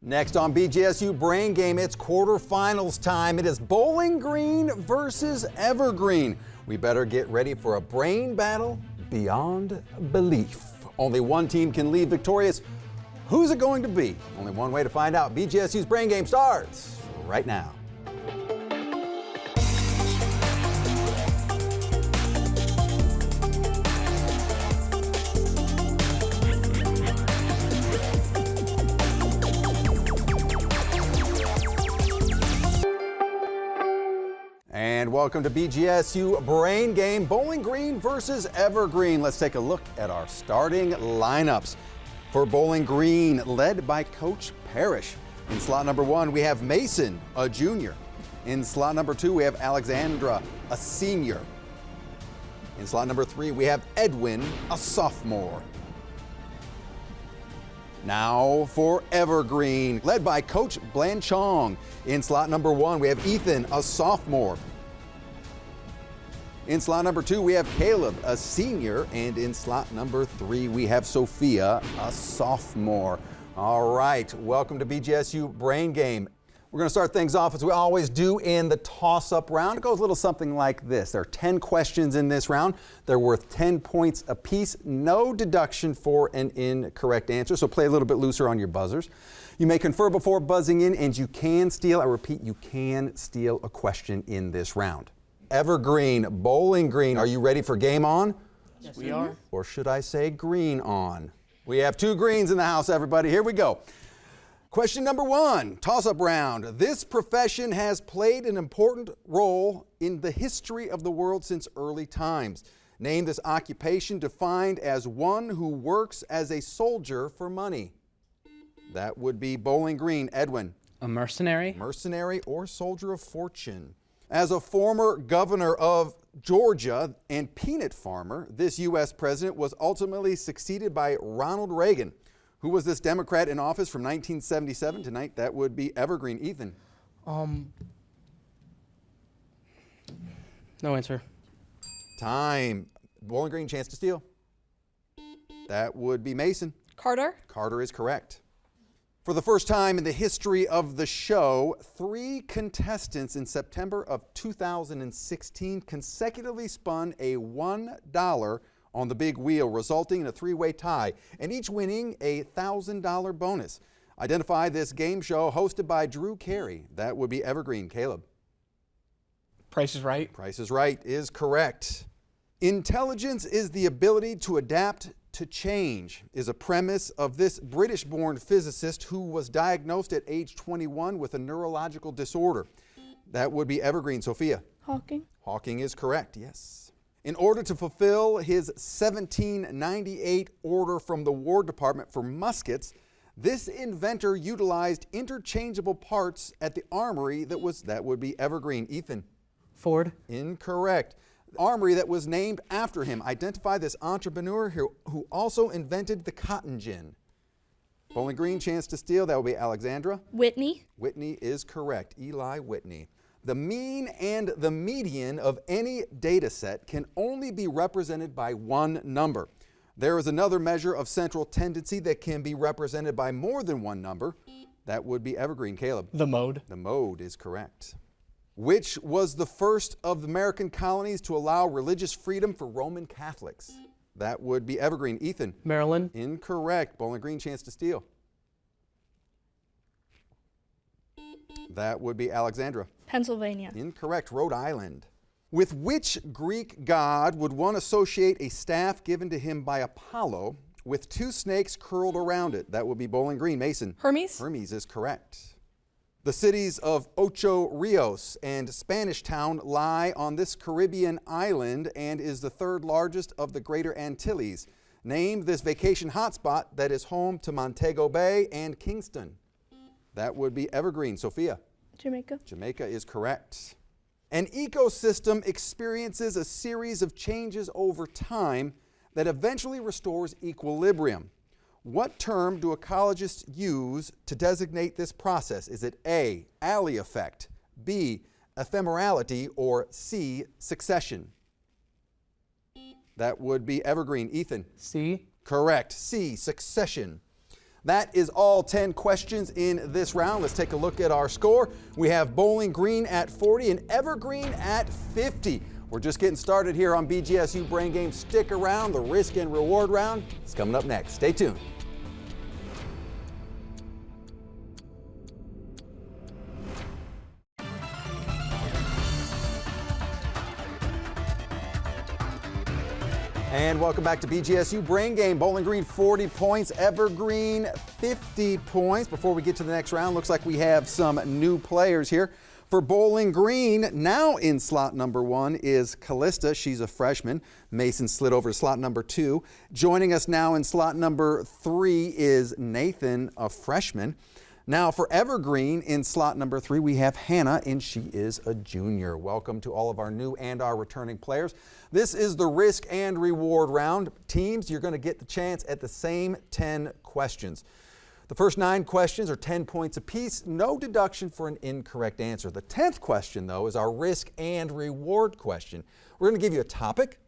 Next on BGSU Brain Game, it's quarterfinals time. It is Bowling Green versus Evergreen. We better get ready for a brain battle beyond belief. Only one team can leave victorious. Who's it going to be? Only one way to find out. BGSU's Brain Game starts right now. And welcome to BGSU Brain Game, Bowling Green versus Evergreen. Let's take a look at our starting lineups. For Bowling Green, led by Coach Parrish. In slot number 1, we have Mason, a junior. In slot number 2, we have Alexandra, a senior. In slot number 3, we have Edwin, a sophomore. Now for Evergreen, led by Coach Blanchong. In slot number 1, we have Ethan, a sophomore. In slot number 2, we have Caleb, a senior. And in slot number 3, we have Sophia, a sophomore. All right, welcome to BGSU Brain Game. We're going to start things off as we always do in the toss-up round. It goes a little something like this. There are 10 questions in this round. They're worth 10 points apiece. No deduction for an incorrect answer, so play a little bit looser on your buzzers. You may confer before buzzing in, and you can steal, I repeat, you can steal a question in this round. Evergreen, Bowling Green, are you ready for game on? Yes, we are. Or should I say green on? We have 2 greens in the house, everybody. Here we go. Question number 1, toss-up round. This profession has played an important role in the history of the world since early times. Name this occupation defined as one who works as a soldier for money. That would be Bowling Green. Edwin. A mercenary. Mercenary or soldier of fortune. As a former governor of Georgia and peanut farmer, this U.S. president was ultimately succeeded by Ronald Reagan. Who was this Democrat in office from 1977 to tonight? That would be Evergreen. Ethan. No answer. Time. Bowling Green, chance to steal. That would be Mason. Carter. Carter is correct. For the first time in the history of the show, 3 contestants in September of 2016 consecutively spun a $1 on the big wheel, resulting in a 3-way tie, and each winning a $1,000 bonus. Identify this game show hosted by Drew Carey. That would be Evergreen. Caleb. Price is Right. Price is Right is correct. Intelligence is the ability to adapt to change is a premise of this British-born physicist who was diagnosed at age 21 with a neurological disorder. That would be Evergreen. Sophia. Hawking. Hawking is correct, yes. In order to fulfill his 1798 order from the War Department for muskets, this inventor utilized interchangeable parts at the armory that would be Evergreen. Ethan. Ford. Incorrect. Armory that was named after him. Identify this entrepreneur who also invented the cotton gin. Bowling Green, chance to steal. That will be Alexandra. Whitney. Whitney is correct. Eli Whitney. The mean and the median of any data set can only be represented by one number. There is another measure of central tendency that can be represented by more than one number. That would be Evergreen. Caleb. The mode. The mode is correct. Which was the first of the American colonies to allow religious freedom for Roman Catholics? That would be Evergreen. Ethan. Maryland. Incorrect. Bowling Green, chance to steal. That would be Alexandra. Pennsylvania. Incorrect. Rhode Island. With which Greek god would one associate a staff given to him by Apollo with 2 snakes curled around it? That would be Bowling Green. Mason. Hermes. Hermes is correct. The cities of Ocho Rios and Spanish Town lie on this Caribbean island and is the 3rd largest of the Greater Antilles. Name this vacation hotspot that is home to Montego Bay and Kingston. That would be Evergreen. Sophia. Jamaica. Jamaica is correct. An ecosystem experiences a series of changes over time that eventually restores equilibrium. What term do ecologists use to designate this process? Is it A, alley effect, B, ephemerality, or C, succession? That would be Evergreen. Ethan. C. Correct. C, succession. That is all 10 questions in this round. Let's take a look at our score. We have Bowling Green at 40 and Evergreen at 50. We're just getting started here on BGSU Brain Game. Stick around. The risk and reward round is coming up next. Stay tuned. And welcome back to BGSU Brain Game. Bowling Green 40 points, Evergreen 50 points. Before we get to the next round, looks like we have some new players here. For Bowling Green, now in slot number 1 is Callista. She's a freshman. Mason slid over to slot number 2. Joining us now in slot number 3 is Nathan, a freshman. Now for Evergreen in slot number 3, we have Hannah, and she is a junior. Welcome to all of our new and our returning players. This is the risk and reward round. Teams, you're going to get the chance at the same 10 questions. The first 9 questions are 10 points apiece, no deduction for an incorrect answer. The 10th question, though, is our risk and reward question. We're going to give you a topic,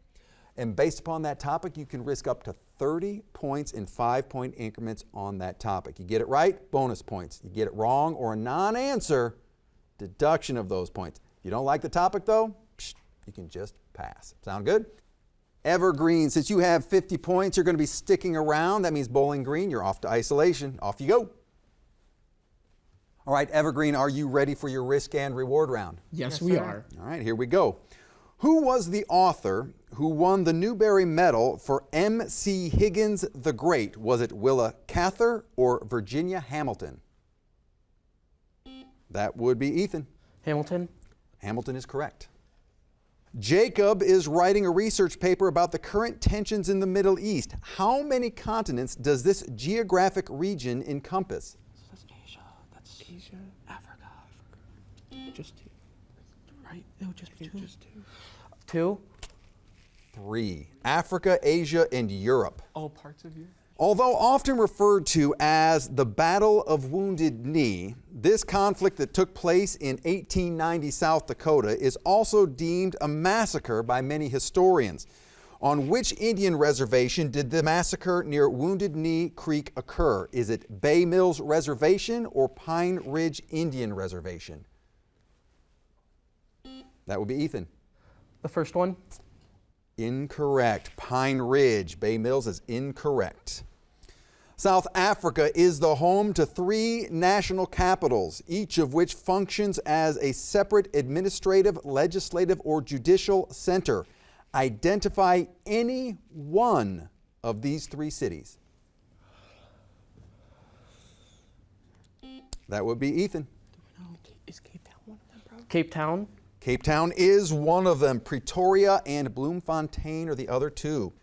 and based upon that topic, you can risk up to 30 points in 5-point increments on that topic. You get it right, bonus points. You get it wrong or a non-answer, deduction of those points. If you don't like the topic, though, you can just pass. Sound good? Evergreen, since you have 50 points, you're going to be sticking around. That means Bowling Green, you're off to isolation. Off you go. All right, Evergreen, are you ready for your risk and reward round? Yes, we are. All right, here we go. Who was the author who won the Newbery Medal for M.C. Higgins the Great? Was it Willa Cather or Virginia Hamilton? That would be Ethan. Hamilton. Hamilton is correct. Jacob is writing a research paper about the current tensions in the Middle East. How many continents does this geographic region encompass? That's Asia. That's Asia. Africa. Just 2. Right? It would just be 2. Just 2. 2? 3. Africa, Asia, and Europe. All parts of Europe. Although often referred to as the Battle of Wounded Knee, this conflict that took place in 1890 South Dakota is also deemed a massacre by many historians. On which Indian reservation did the massacre near Wounded Knee Creek occur? Is it Bay Mills Reservation or Pine Ridge Indian Reservation? That would be Ethan. The first one? Incorrect. Pine Ridge. Bay Mills is incorrect. South Africa is the home to 3 national capitals, each of which functions as a separate administrative, legislative, or judicial center. Identify any one of these 3 cities. That would be Ethan. Is Cape Town one of them, bro? Cape Town? Cape Town is one of them. Pretoria and Bloemfontein are the other 2.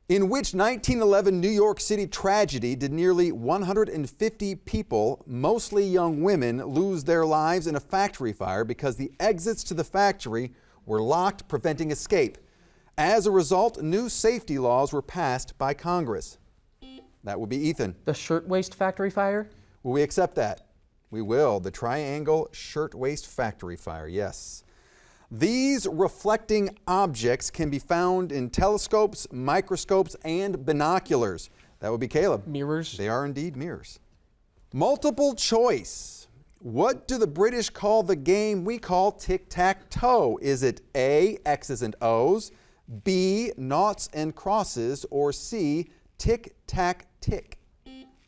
In which 1911 New York City tragedy did nearly 150 people, mostly young women, lose their lives in a factory fire because the exits to the factory were locked, preventing escape? As a result, new safety laws were passed by Congress. That would be Ethan. The Shirtwaist Factory fire? Will we accept that? We will. The Triangle Shirtwaist Factory fire, yes. These reflecting objects can be found in telescopes, microscopes, and binoculars. That would be Caleb. Mirrors. They are indeed mirrors. Multiple choice. What do the British call the game we call tic-tac-toe? Is it A, X's and O's, B, noughts and crosses, or C, tick-tack-tick?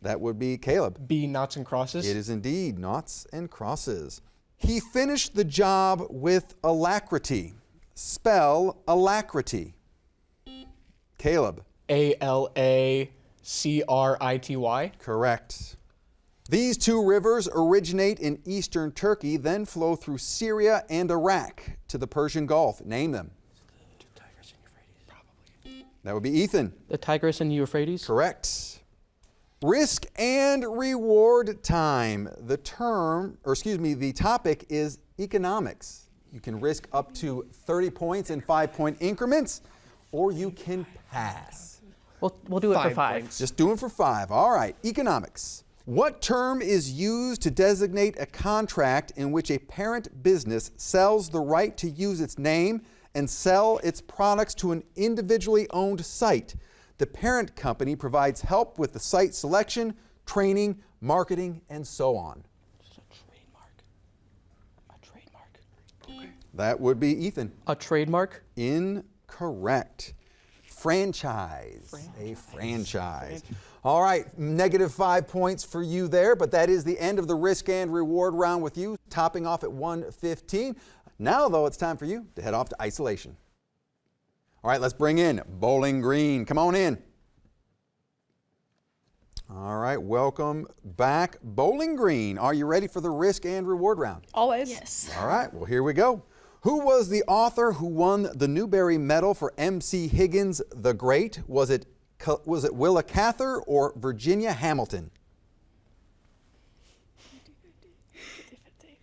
That would be Caleb. B, noughts and crosses. It is indeed noughts and crosses. He finished the job with alacrity. Spell alacrity. Caleb. A-L-A-C-R-I-T-Y. Correct. These 2 rivers originate in eastern Turkey, then flow through Syria and Iraq to the Persian Gulf. Name them. The Tigris and Euphrates. Probably. That would be Ethan. The Tigris and Euphrates. Correct. Risk and reward time. The topic is economics. You can risk up to 30 points in 5-point increments, or you can pass. We'll do it for 5. points. Just doing for 5. All right, economics. What term is used to designate a contract in which a parent business sells the right to use its name and sell its products to an individually owned site? The parent company provides help with the site selection, training, marketing, and so on. Just a trademark. A trademark. Okay. That would be Ethan. A trademark? Incorrect. Franchise. A franchise. All right, -5 points for you there, but that is the end of the risk and reward round with you, topping off at 115. Now, though, it's time for you to head off to isolation. All right, let's bring in Bowling Green. Come on in. All right, welcome back. Bowling Green, are you ready for the risk and reward round? Always. Yes. All right, well, here we go. Who was the author who won the Newbery Medal for M.C. Higgins the Great? Was it Willa Cather or Virginia Hamilton? 50-50.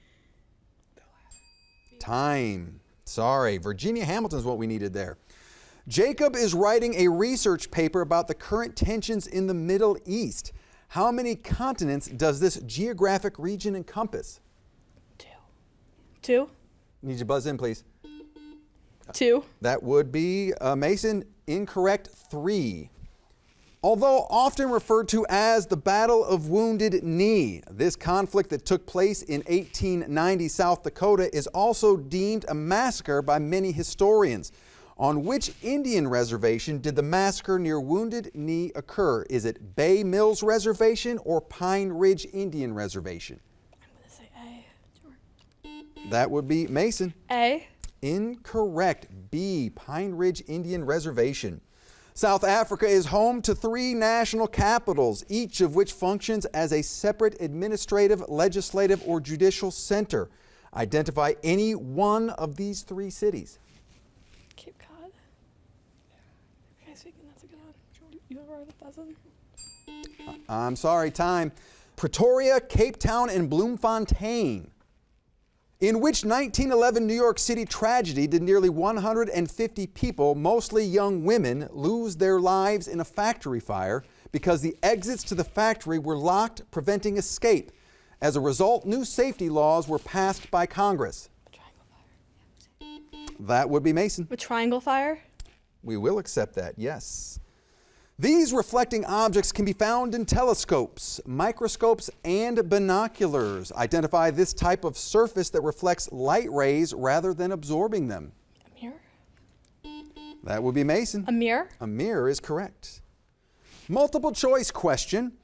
Time. Sorry, Virginia Hamilton is what we needed there. Jacob is writing a research paper about the current tensions in the Middle East. How many continents does this geographic region encompass? 2. Need you to buzz in, please. 2. That would be Mason. Incorrect. 3. Although often referred to as the Battle of Wounded Knee, this conflict that took place in 1890 South Dakota is also deemed a massacre by many historians. On which Indian reservation did the massacre near Wounded Knee occur? Is it Bay Mills Reservation or Pine Ridge Indian Reservation? I'm going to say A. That would be Mason. A. Incorrect. B, Pine Ridge Indian Reservation. South Africa is home to 3 national capitals, each of which functions as a separate administrative, legislative, or judicial center. Identify any one of these 3 cities. Cape Cod. Okay, speaking, that's a good one. You ever heard of that one? I'm sorry, time. Pretoria, Cape Town, and Bloemfontein. In which 1911 New York City tragedy did nearly 150 people, mostly young women, lose their lives in a factory fire because the exits to the factory were locked, preventing escape? As a result, new safety laws were passed by Congress. A triangle fire. That would be Mason. A triangle fire? We will accept that, yes. These reflecting objects can be found in telescopes, microscopes, and binoculars. Identify this type of surface that reflects light rays rather than absorbing them. A mirror? That would be Mason. A mirror? A mirror is correct. Multiple choice question.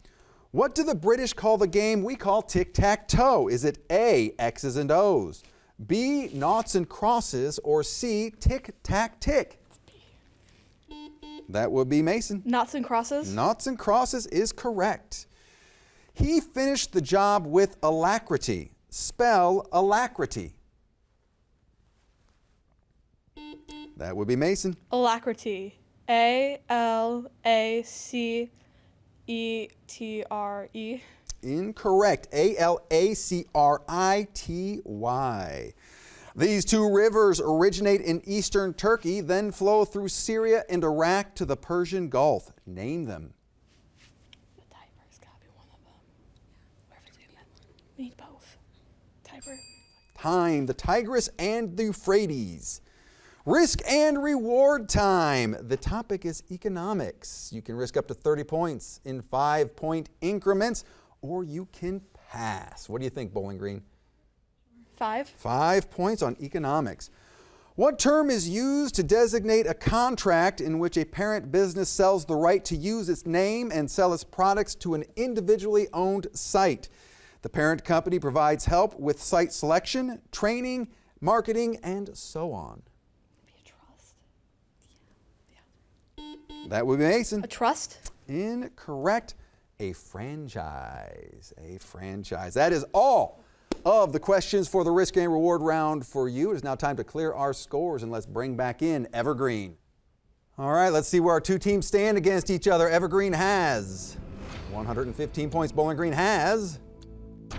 What do the British call the game we call tic-tac-toe? Is it A, X's and O's, B, noughts and crosses, or C, tick-tack-tick? That would be Mason. Noughts and crosses? Noughts and crosses is correct. He finished the job with alacrity. Spell alacrity. That would be Mason. Alacrity. A-L-A-C-E-T-R-E. Incorrect. A-L-A-C-R-I-T-Y. These 2 rivers originate in eastern Turkey, then flow through Syria and Iraq to the Persian Gulf. Name them. The Tiber's got to be one of them. Where if it's even need both. Tiber. Time. The Tigris and the Euphrates. Risk and reward time. The topic is economics. You can risk up to 30 points in 5-point increments, or you can pass. What do you think, Bowling Green? 5. 5 points on economics. What term is used to designate a contract in which a parent business sells the right to use its name and sell its products to an individually owned site? The parent company provides help with site selection, training, marketing, and so on. Maybe a trust. That would be Mason. A trust? Incorrect. A franchise. A franchise. That is all of the questions for the risk and reward round for you. It is now time to clear our scores, and let's bring back in Evergreen. All right, let's see where our 2 teams stand against each other. Evergreen has 115 points. Bowling Green has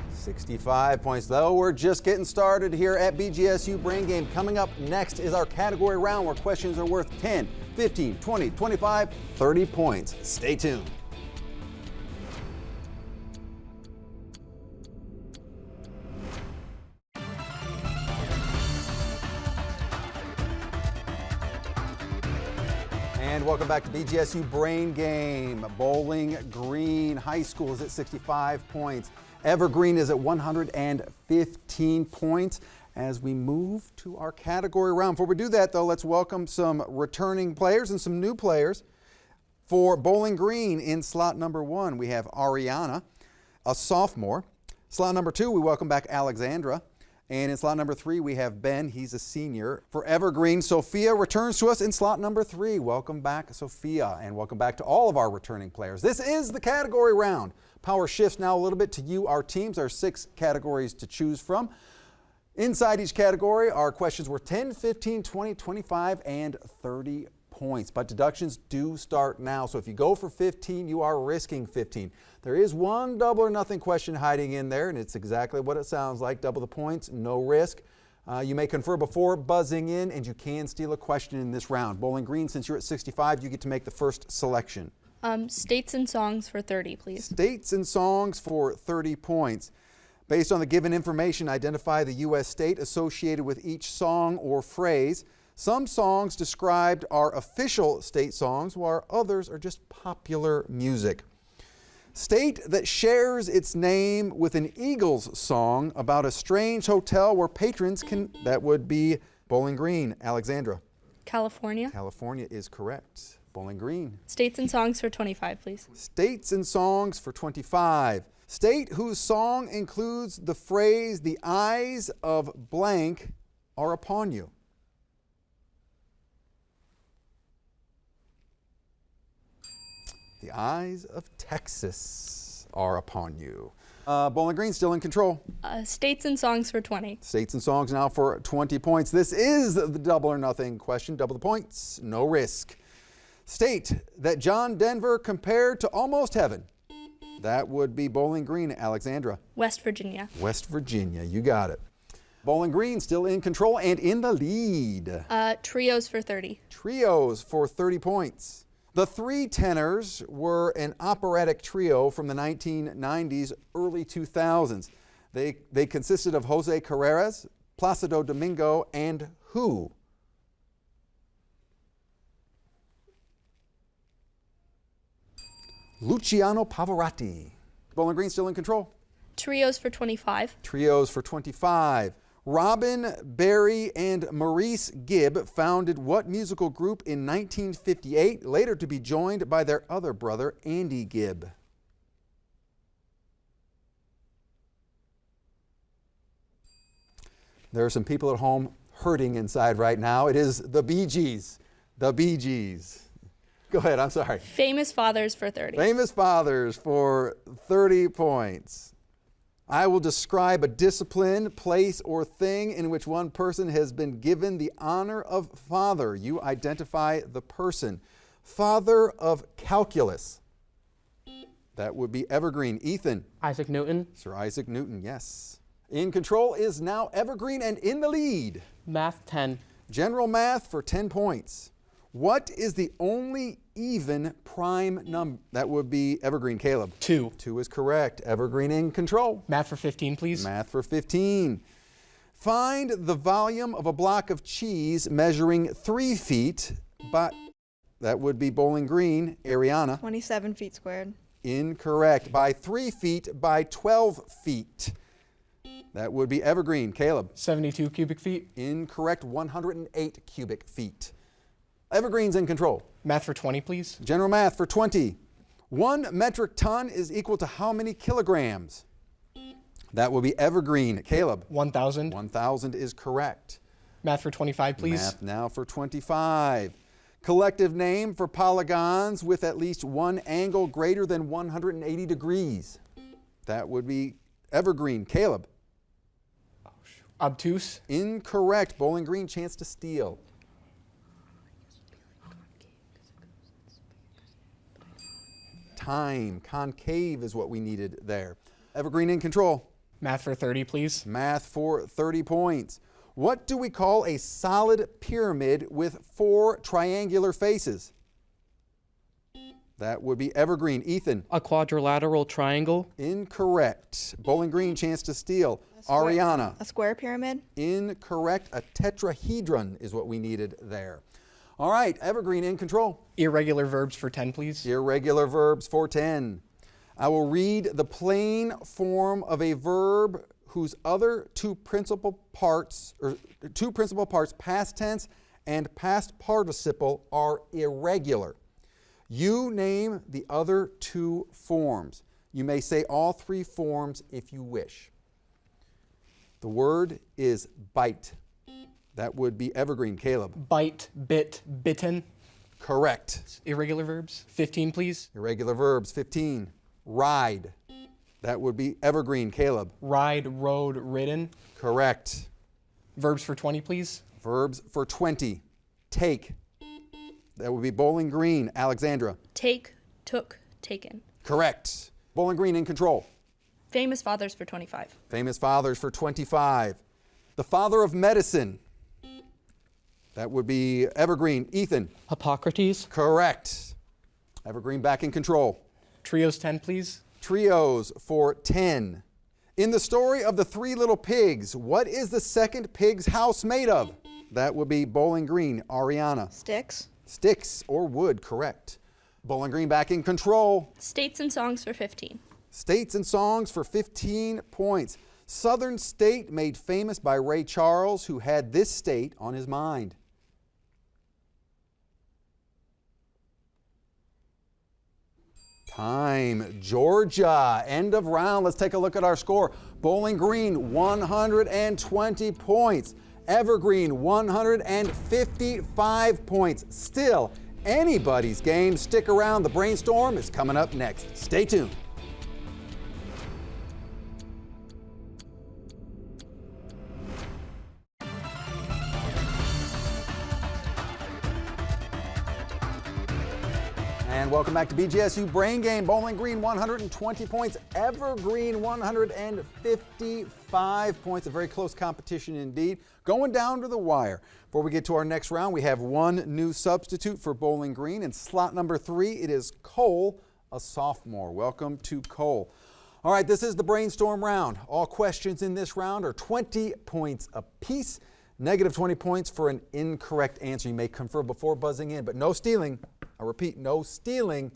65 points. Though we're just getting started here at BGSU Brain Game. Coming up next is our category round where questions are worth 10, 15, 20, 25, 30 points. Stay tuned. And welcome back to BGSU Brain Game. Bowling Green High School is at 65 points. Evergreen is at 115 points. As we move to our category round. Before we do that, though, let's welcome some returning players and some new players. For Bowling Green in slot number 1, we have Ariana, a sophomore. Slot number 2, we welcome back Alexandra. And in slot number 3, we have Ben. He's a senior. For Evergreen, Sophia returns to us in slot number 3. Welcome back, Sophia, and welcome back to all of our returning players. This is the category round. Power shifts now a little bit to you, our teams. There are 6 categories to choose from. Inside each category, our questions were 10, 15, 20, 25, and 30 points. But deductions do start now. So if you go for 15, you are risking 15. There is one double or nothing question hiding in there, and it's exactly what it sounds like. Double the points, no risk. You may confer before buzzing in, and you can steal a question in this round. Bowling Green, since you're at 65, you get to make the first selection. States and songs for 30, please. States and songs for 30 points. Based on the given information, identify the U.S. state associated with each song or phrase. Some songs described are official state songs, while others are just popular music. State that shares its name with an Eagles song about a strange hotel where patrons can, that would be Bowling Green. Alexandra. California. California is correct. Bowling Green. States and songs for 25, please. States and songs for 25. State whose song includes the phrase, "The eyes of blank are upon you." The eyes of Texas are upon you. Bowling Green still in control. States and songs for 20. States and songs now for 20 points. This is the double or nothing question. Double the points, no risk. State that John Denver compared to almost heaven. That would be Bowling Green. Alexandra. West Virginia. West Virginia, you got it. Bowling Green still in control and in the lead. Trios for 30. Trios for 30 points. The Three Tenors were an operatic trio from the 1990s, early 2000s. They consisted of Jose Carreras, Placido Domingo, and who? Luciano Pavarotti. Bowling Green still in control. Trios for 25. Trios for 25. Robin, Barry, and Maurice Gibb founded what musical group in 1958, later to be joined by their other brother, Andy Gibb? There are some people at home hurting inside right now. It is the Bee Gees. The Bee Gees. Go ahead, I'm sorry. Famous fathers for 30. Famous fathers for 30 points. I will describe a discipline, place, or thing in which one person has been given the honor of father. You identify the person. Father of calculus. That would be Evergreen. Ethan. Isaac Newton. Sir Isaac Newton, yes. In control is now Evergreen and in the lead. Math 10. General math for 10 points. What is the only even prime number? That would be Evergreen. Caleb. 2. 2 is correct. Evergreen in control. Math for 15, please. Math for 15. Find the volume of a block of cheese measuring 3 feet, but that would be Bowling Green. Ariana. 27 feet squared. Incorrect. By 3 feet by 12 feet. That would be Evergreen. Caleb. 72 cubic feet. Incorrect. 108 cubic feet. Evergreen's in control. Math for 20, please. General math for 20. 1 metric ton is equal to how many kilograms? That will be Evergreen. Caleb. 1,000. 1,000 is correct. Math for 25, please. Math now for 25. Collective name for polygons with at least one angle greater than 180 degrees. That would be Evergreen. Caleb. Obtuse. Incorrect. Bowling Green, chance to steal. Time. Concave is what we needed there. Evergreen in control. Math for 30, please. Math for 30 points. What do we call a solid pyramid with 4 triangular faces? That would be Evergreen. Ethan. A quadrilateral triangle. Incorrect. Bowling Green, chance to steal. Ariana. A square pyramid. Incorrect. A tetrahedron is what we needed there. All right, Evergreen in control. Irregular verbs for 10, please. Irregular verbs for 10. I will read the plain form of a verb whose other two principal parts, past tense and past participle, are irregular. You name the other two forms. You may say all three forms if you wish. The word is bite. That would be Evergreen. Caleb. Bite, bit, bitten. Correct. Irregular verbs. 15, please. Irregular verbs. 15. Ride. That would be Evergreen. Caleb. Ride, rode, ridden. Correct. Verbs for 20, please. Verbs for 20. Take. That would be Bowling Green. Alexandra. Take, took, taken. Correct. Bowling Green in control. Famous fathers for 25. Famous fathers for 25. The father of medicine. That would be Evergreen. Ethan. Hippocrates. Correct. Evergreen back in control. Trios 10, please. Trios for 10. In the story of the three little pigs, what is the second pig's house made of? That would be Bowling Green. Ariana. Sticks. Sticks or wood, correct. Bowling Green back in control. States and songs for 15. States and songs for 15 points. Southern state made famous by Ray Charles, who had this state on his mind. Time. Georgia. End of round. Let's take a look at our score. Bowling Green, 120 points. Evergreen, 155 points. Still anybody's game. Stick around. The Brainstorm is coming up next. Stay tuned. And welcome back to BGSU Brain Game. Bowling Green, 120 points. Evergreen, 155 points. A very close competition indeed. Going down to the wire. Before we get to our next round, we have one new substitute for Bowling Green. In slot number 3, it is Cole, a sophomore. Welcome to Cole. All right, this is the Brainstorm Round. All questions in this round are 20 points apiece. Negative 20 points for an incorrect answer. You may confer before buzzing in, but no stealing. I repeat, no stealing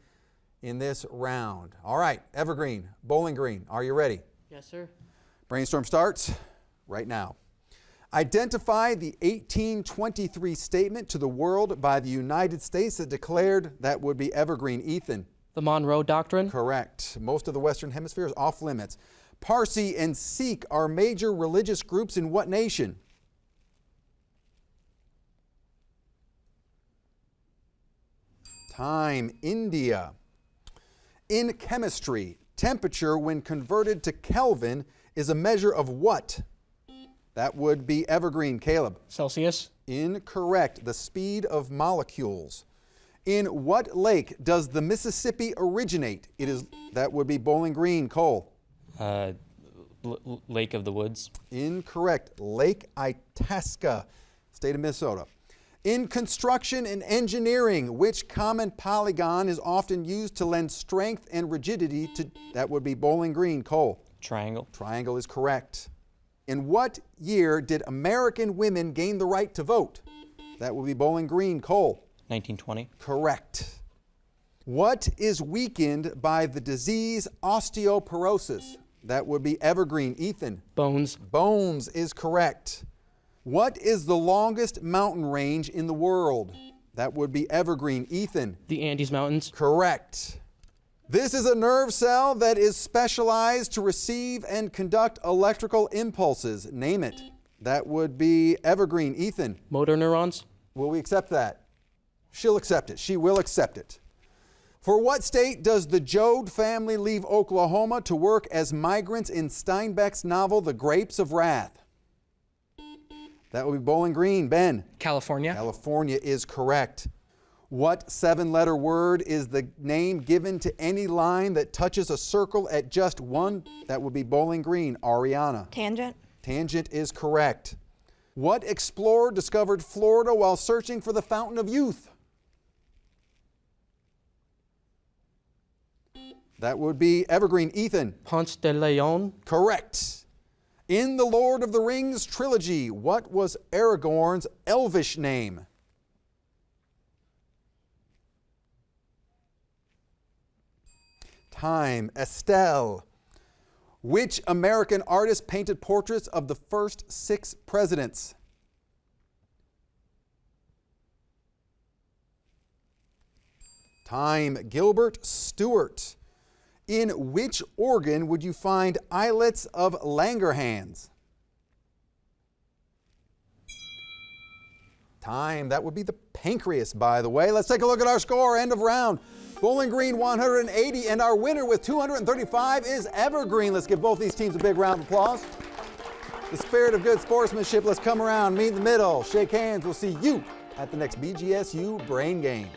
in this round. All right, Evergreen, Bowling Green, are you ready? Yes, sir. Brainstorm starts right now. Identify the 1823 statement to the world by the United States that declared. That would be Evergreen. Ethan. The Monroe Doctrine. Correct. Most of the Western Hemisphere is off limits. Parsi and Sikh are major religious groups in what nation? Time. India. In chemistry, temperature when converted to Kelvin is a measure of what? That would be Evergreen. Caleb. Celsius. Incorrect. The speed of molecules. In what lake does the Mississippi originate? That would be Bowling Green. Cole. Lake of the Woods. Incorrect. Lake Itasca, state of Minnesota. In construction and engineering, which common polygon is often used to lend strength and rigidity to? That would be Bowling Green. Cole. Triangle. Triangle is correct. In what year did American women gain the right to vote? That would be Bowling Green. Cole. 1920. Correct. What is weakened by the disease osteoporosis? That would be Evergreen. Ethan. Bones. Bones is correct. What is the longest mountain range in the world? That would be Evergreen. Ethan. The Andes Mountains. Correct. This is a nerve cell that is specialized to receive and conduct electrical impulses. Name it. That would be Evergreen. Ethan. Motor neurons. Will we accept that? She'll accept it. She will accept it. For what state does the Joad family leave Oklahoma to work as migrants in Steinbeck's novel, The Grapes of Wrath? That would be Bowling Green. Ben. California. California is correct. What 7-letter word is the name given to any line that touches a circle at just one? That would be Bowling Green. Ariana. Tangent. Tangent is correct. What explorer discovered Florida while searching for the Fountain of Youth? That would be Evergreen. Ethan. Ponce de Leon. Correct. In the Lord of the Rings trilogy, what was Aragorn's elvish name? Time. Estelle. Which American artist painted portraits of the first 6 presidents? Time. Gilbert Stuart. In which organ would you find islets of Langerhans? Time. That would be the pancreas, by the way. Let's take a look at our score. End of round. Bowling Green 180, and our winner with 235 is Evergreen. Let's give both these teams a big round of applause. The spirit of good sportsmanship. Let's come around, meet in the middle, shake hands. We'll see you at the next BGSU Brain Game.